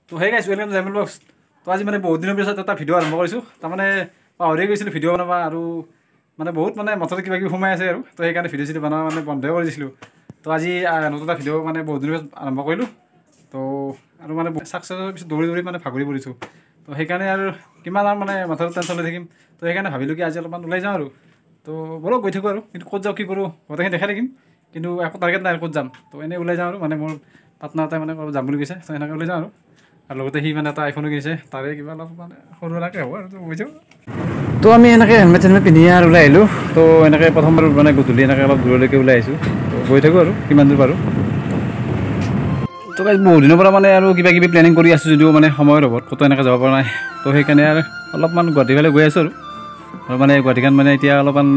তো হে গাইছ ওয়েলকাম জেমেল বক্স। তো আজি মানে বহুত দিনৰ পিছত এটা ভিডিঅ' আৰম্ভ কৰিছোঁ। তাৰমানে পাহৰি গৈছিলোঁ ভিডিঅ' বনাবা আৰু মানে বহুত মানে মাথাত কিবা কিবি সোমাই আছে আৰু তো সেইকাৰণে ভিডিঅ' চিডিঅ' বনাব মানে বন্ধই কৰি দিছিলোঁ। তো আজি নতুন এটা ভিডিঅ' মানে বহুত দিনৰ পিছত আৰম্ভ কৰিলোঁ। তো আৰু মানে ছাকচেছৰ পিছত দৌৰি দৌৰি মানে ভাগৰি পৰিছোঁ। তো সেইকাৰণে আৰু কিমান আৰু মানে মাথাটো টেনশ্যন লৈ থাকিম। তো সেইকাৰণে ভাবিলোঁ কি আজি অলপমান ওলাই যাওঁ আৰু তো বলক গৈ থাকোঁ আৰু কিন্তু ক'ত যাওঁ কি কৰোঁ গোটেইখিনি দেখাই থাকিম। কিন্তু একো টাৰ্গেট নাই ক'ত যাম। তো এনেই ওলাই যাওঁ আৰু মানে মোৰ পাৰ্টনাৰ এটাই মানে যাম বুলি কৈছে। তো এনেকৈ ওলাই যাওঁ আৰু লগতে সি মানে এটা আইফোনো কিনিছে তাৰে কিবা অলপ মানে সৰু সুৰাকৈ হ'ব আৰু বুজিছোঁ। তো আমি এনেকৈ হেলমেট চেলমেট পিন্ধি আৰু ওলাই আহিলোঁ। তো এনেকৈ প্ৰথমবাৰ মানে গধূলি এনেকৈ অলপ দূৰলৈকে ওলাই আহিছোঁ। তো গৈ থাকোঁ আৰু কিমান দূৰ পাৰোঁ। তো বহুত দিনৰ পৰা মানে আৰু কিবা কিবি প্লেনিং কৰি আছোঁ যদিও মানে সময়ৰ অভাৱত ক'তো এনেকৈ যাব পৰা নাই। তো সেইকাৰণে আৰু অলপমান গুৱাহাটী ফালে গৈ আছোঁ আৰু মানে গুৱাহাটীখন মানে এতিয়া অলপমান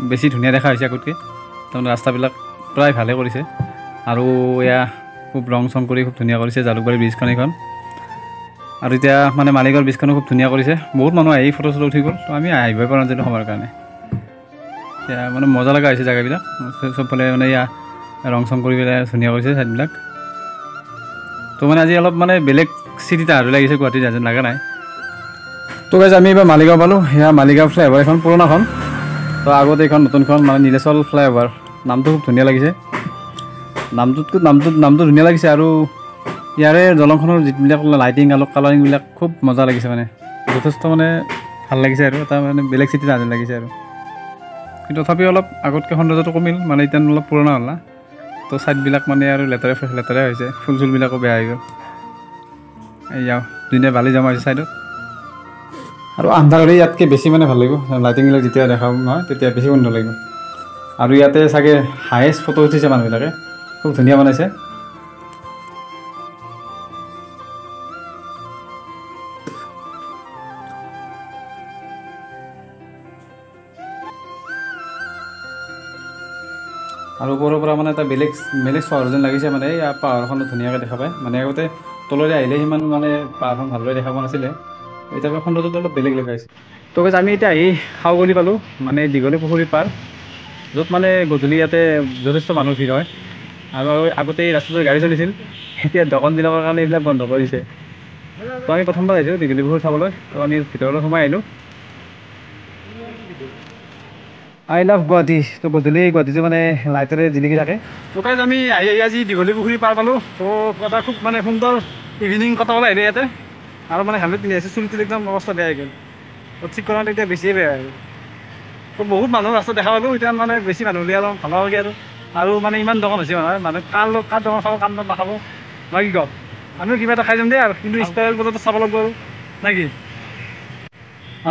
বেছি ধুনীয়া দেখা হৈছে আগতকৈ। তাৰমানে ৰাস্তাবিলাক প্ৰায় ভালে কৰিছে আৰু এয়া খুব ৰং চং কৰি খুব ধুনীয়া কৰিছে জালুকবাৰী ব্ৰিজখন এইখন। আৰু এতিয়া মানে মালিগাঁৱৰ ব্ৰিজখনো খুব ধুনীয়া কৰিছে। বহুত মানুহ আহি ফটো চটো উঠি গ'ল। তো আমি আহিবই পৰা নাছিলোঁ সময়ৰ কাৰণে। এতিয়া মানে মজা লগা হৈছে জেগাবিলাক চবফালে মানে এয়া ৰং চং কৰি পেলাই ধুনীয়া কৰিছে ছাইডবিলাক। তো মানে আজি অলপ মানে বেলেগ চিটিত আহা লাগিছে গুৱাহাটীত যেন লগা নাই। তো গাইজ আমি এইবাৰ মালিগাঁও পালোঁ। সেয়া মালিগাঁও ফ্লাইঅভাৰ এখন পুৰণাখন। তো আগতে এইখন নতুনখন মানে নীলাচল ফ্লাইঅভাৰ নামটো খুব ধুনীয়া লাগিছে। নামটো ধুনীয়া লাগিছে আৰু ইয়াৰে দলংখনৰ যিবিলাক লাইটিং আৰু কালাৰিংবিলাক খুব মজা লাগিছে মানে যথেষ্ট মানে ভাল লাগিছে আৰু এটা মানে বেলেগ চিটিত আহা যেন লাগিছে আৰু কিন্তু তথাপিও অলপ আগতকৈ সৌন্দৰ্যটো কমিল মানে এতিয়া অলপ পুৰণা হ'ল না। তো ছাইডবিলাক মানে আৰু লেতেৰা হৈছে ফুল চুলবিলাকো বেয়া হৈ গ'ল। এয়াও ধুনীয়া বালি জমা হৈছে ছাইডত আৰু আন্ধাৰ হ'লে ইয়াতকৈ বেছি মানে ভাল লাগিব। লাইটিংবিলাক যেতিয়া দেখা নহয় তেতিয়া বেছি সুন্দৰ লাগিব। আৰু ইয়াতে চাগে হায়েষ্ট ফটো উঠিছে মানুহবিলাকে খুব ধুনীয়া বনাইছে। আৰু ওপৰৰ পৰা মানে এটা বেলেগ চহৰ যেন লাগিছে মানে এই পাহাৰখনো ধুনীয়াকৈ দেখা পায়। মানে আগতে তললৈ আহিলে সিমান মানে পাহাৰখন ভালদৰে দেখা পোৱা নাছিলে। এতিয়া সৌন্দৰ্যটো অলপ বেলেগ লগাইছে। তো কৈছে আমি এতিয়া আহি খাওঁ বুলি পালোঁ মানে দীঘলী পুখুৰীৰ পাৰ য'ত মানে গধূলি ইয়াতে যথেষ্ট মানুহ ভিৰ হয়। আৰু আগতে এই ৰাস্তাটোত গাড়ী চলিছিল। এতিয়া দোকানবিলাকৰ কাৰণে এইবিলাক বন্ধ কৰিছে। তো আমি প্ৰথমবাৰ আহিছোঁ দীঘলী পুখুৰী চাবলৈ। তো আমি ভিতৰলৈ সোমাই আহিলোঁ। I love Guwahati. তো গধূলি গুৱাহাটীটো মানে লাইটেৰে জিলিকি থাকে। তো গাইজ আমি আজি দীঘলী পুখুৰী পাৰ পালোঁ। তো এটা খুব মানে সুন্দৰ ইভিনিং কটাবলৈ আহিলোঁ ইয়াতে। আৰু মানে হেলমেট পিন্ধি আছোঁ চুলিটো একদম অৱস্থা বেয়া হৈ গ'ল। তো ঠিক কৰাওঁতে এতিয়া বেছিয়ে বেয়া হৈ গ'ল। তো বহুত মানুহ ৰাস্তাত দেখা পালোঁ। এতিয়া মানে বেছি মানুহ হ'লে অলপ ভাল হ'লগৈ আৰু মানে ইমান দোকান হৈছে মানে কাৰ দোকান খাব কাৰ নাখাব নহয় কি কওঁ। আমিও কিবা এটা খাই যাম দেই আৰু কিন্তু ষ্টাইল বজাৰটো চাব লাগিব আৰু নে কি।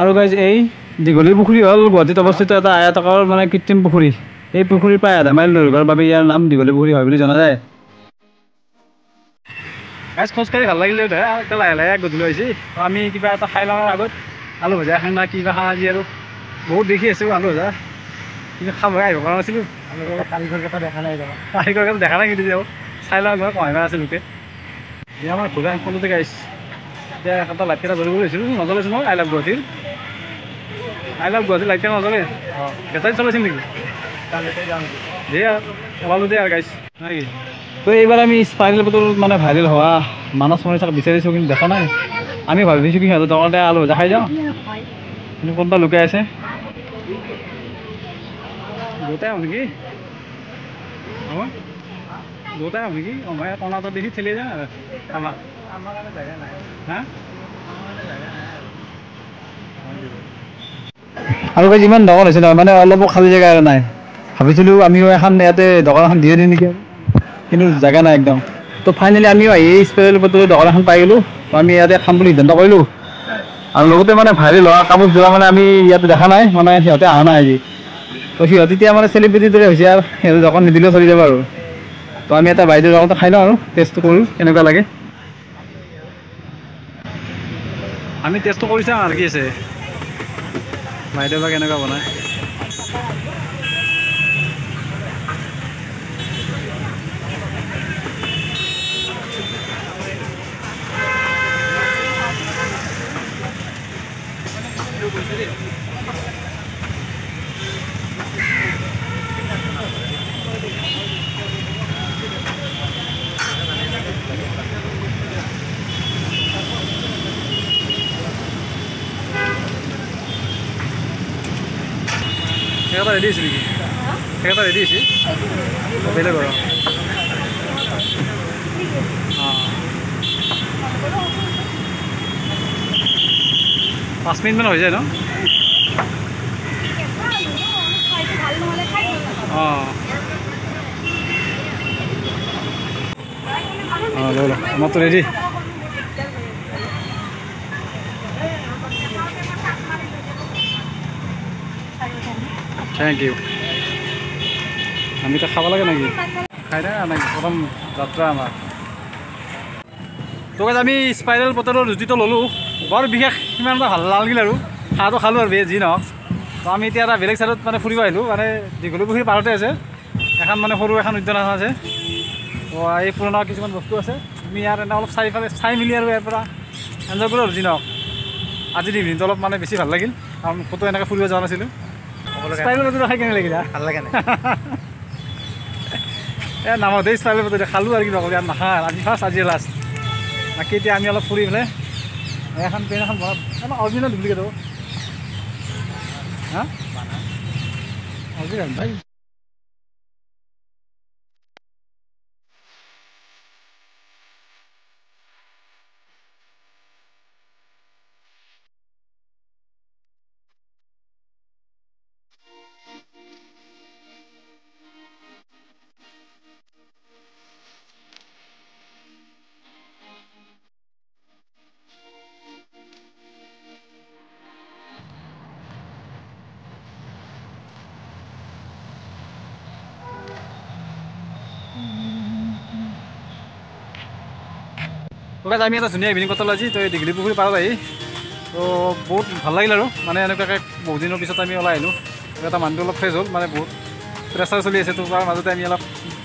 আৰু গাইজ এই দীঘলী পুখুৰী হ'ল গুৱাহাটীত অৱস্থিত এটা আয়তাকাৰ মানে কৃত্ৰিম পুখুৰী। এই পুখুৰীৰ প্ৰায় আধা মাইল দৈৰ্ঘ্যৰ বাবে ইয়াৰ নাম দীঘলী পুখুৰী হয় বুলি জনা যায়। গাইজ খোজকাঢ়ি ভাল লাগিলে এতিয়া লাহে লাহে গধূলি হৈছে। আমি কিবা এটা খাই লওঁ আগত আলু ভজা এখন না কিবা খাওঁ আজি আৰু বহুত দেখি আছোঁ আলু ভজা কিন্তু খাবহে আহিব পৰা নাছিলোঁ। কাৰিকৰকেইটা দেখা নাই কিন্তু যাব চাই লওঁ মই কমাই আছে লোকে এতিয়া আমাৰ ঘূৰা সকলোতে গাইছ। এতিয়া এটা লাইট কেইটা জ্বলিব লৈছিলোঁ নজ্বলাইছোঁ মই আই লাভ গুৱাহাটীৰ লাইট কেইটা নজ্বলে বেটাৰী চলাইছিল নেকি দিয়ে ওলালোঁ দে আৰু গাইছ নেকি। তো এইবাৰ আমি স্পাইৰেল বটল মানে ভাইৰেল হোৱা মানস মনিচাক বিচাৰিছোঁ কিন্তু দেখা নাই। আমি ভাবিছোঁ কি সিহঁতৰ দোকানতে আলু ভজা খাই যাওঁ কিন্তু কোনোবা লুকাই আছে। দুটাই আহোঁ নেকি দুটাই আহোঁ নেকি মই কণাটো দেখি ঠেলি যাওঁ আৰু আমাৰ কাৰণে জেগা নাই হা আৰু ইমান দোকান হৈছে নহয় মানে অলপো খালী জেগা আৰু নাই। ভাবিছিলোঁ আমিও এখন ইয়াতে দোকান এখন দিয়ে দিম নেকি কিন্তু জেগা নাই একদম। তো ফাইনেলি আমিও আহি স্পেচিয়েল বটলৰ দোকান এখন পাই গ'লোঁ। তো আমি ইয়াতে খাম বুলি সিদ্ধান্ত কৰিলোঁ আৰু লগতে মানে ভাইৰেল হোৱা কাপোৰ যোৰা মানে আমি ইয়াতে দেখা নাই মানে সিহঁতে অহা নাই আজি। তো সিহঁত এতিয়া মানে চেলিব্ৰিটিৰ দৰে হৈছে আৰু সিহঁতে দোকান নিদিলেও চলি যাব আৰু। তো আমি এটা বাইদেউৰ দোকানতে খাই লওঁ আৰু টেষ্টটো কৰোঁ কেনেকুৱা লাগে। আমি টেষ্টটো কৰি চাওঁ আৰু কি আছে বাইদেউ বা কেনেকুৱা বনায়। সেইকেইটা ৰেডি হৈছে নেকি সেইকেইটা ৰেডি হৈছে বেলেগৰ অঁ 5 মিনিটমান হৈ যায় ন অঁ অঁ লৈ লওঁ আমাৰতো ৰেডি থেংক ইউ আমি তো খাব লাগে নাকি খাই না নাকি প্ৰথম যাত্ৰা আমাৰ তো আমি স্পাইৰেল পটেটৰ ৰুটিটো ল'লোঁ বৰ বিশেষ সিমান এটা ভাল লাগিল আৰু খাওঁটো খালোঁ আৰু যি নহওক তো আমি এতিয়া এটা বেলেগ চাইডত মানে ফুৰিব আহিলোঁ মানে দীঘলীপুখুৰীৰ পাৰতে আছে এখন মানে সৰু এখন উদ্যান আছে তো এই পুৰণা কিছুমান বস্তু আছে আমি ইয়াৰ এনে অলপ চাই মেলি আৰু ইয়াৰ পৰা এনজয় কৰোঁ আৰু যি নহওক আজিৰ ইভিনিংটো অলপ মানে বেছি ভাল লাগিল কাৰণ ক'তো এনেকৈ ফুৰিব যোৱা নাছিলোঁ স্পাইৰেল পটেটো খাই কেনে লাগিল ভাল লাগে এই নামতে স্পাইৰেল পটেটো খালোঁ আৰু কিবা কৰি আৰু নাখা আজি ফাৰ্ষ্ট আজি লাষ্ট বাকী এতিয়া আমি অলপ ফুৰি পেলাই এখন পেন এখন বনাম অৰিজিনেল ডুপ্লিকেট হ'ব হা অৰিজিনেল ভাই ওকে আমি এটা ধুনীয়া ইভিনিং কটালোঁ আজি তো এই দীঘলীপুখুৰী পাৰত আহি তো বহুত ভাল লাগিল আৰু মানে এনেকুৱাকৈ বহুত দিনৰ পিছত আমি ওলাই আহিলোঁ এটা মাইণ্ডটো অলপ ফ্ৰেছ হ'ল মানে বহুত প্ৰেছাৰ চলি আছে তো তাৰ মাজতে আমি অলপ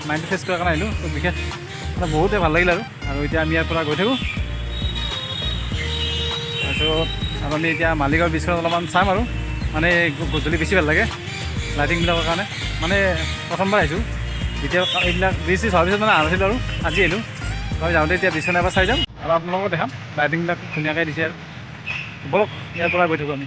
মাইণ্ডটো ফ্ৰেছ কৰাৰ কাৰণে আহিলোঁ তো বিশেষ মানে বহুতেই ভাল লাগিল আৰু এতিয়া আমি ইয়াৰ পৰা গৈ থাকোঁ তাৰপিছত আৰু আমি এতিয়া মালিগাঁও ব্ৰিজখনত অলপমান চাম আৰু মানে গধূলি বেছি ভাল লাগে লাইটিংবিলাকৰ কাৰণে মানে প্ৰথমবাৰ আহিছোঁ এতিয়া এইবিলাক ব্ৰিজ হোৱাৰ পিছত মানে আনিছিলোঁ আৰু আজি আহিলোঁ আমি যাওঁতে এতিয়া ব্ৰিজখন এবাৰ চাই যাম আৰু আপোনালোকক দেখাম লাইটিংবিলাক ধুনীয়াকৈ দিছে আৰু বলক ইয়াৰ পৰা গৈ থাকোঁ আমি